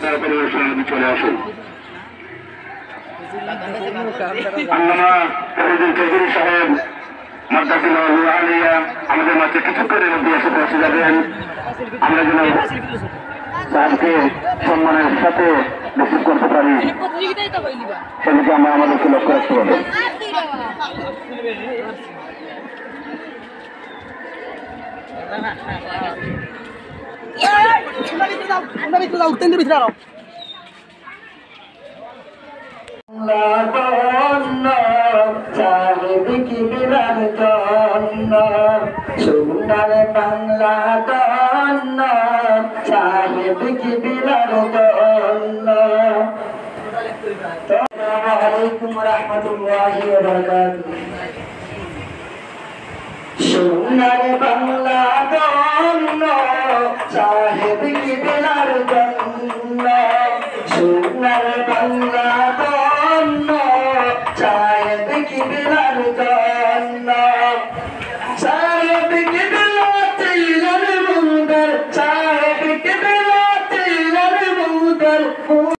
তারা পরিবেশন চলে আসুন। আল্লামা ফরিদুল চৌধুরী সাহেব মাদ্রাসাতুল আলিয়া আমাদের মাঝে কিছুক্ষণের মধ্যে এসে পৌঁছে যাবেন। আমরা যেন তাকে সম্মানের সাথে রিসিভ করতে পারি সেদিকে আমরা আমাদেরকে লক্ষ্য রাখতে হবে। সাহেব কি বিলার জন্য সোনার বাংলা দন্ন সাহেব কি বিলার জন্য। আসসালামু আলাইকুম ওয়া রাহমাতুল্লাহি ওয়া বারাকাতুহু। সোনার বাংলা দন্ন সাহেব কি বিলার জন্য সোনার বাংলা দন্ন সাহেব কি বিলার জন্য।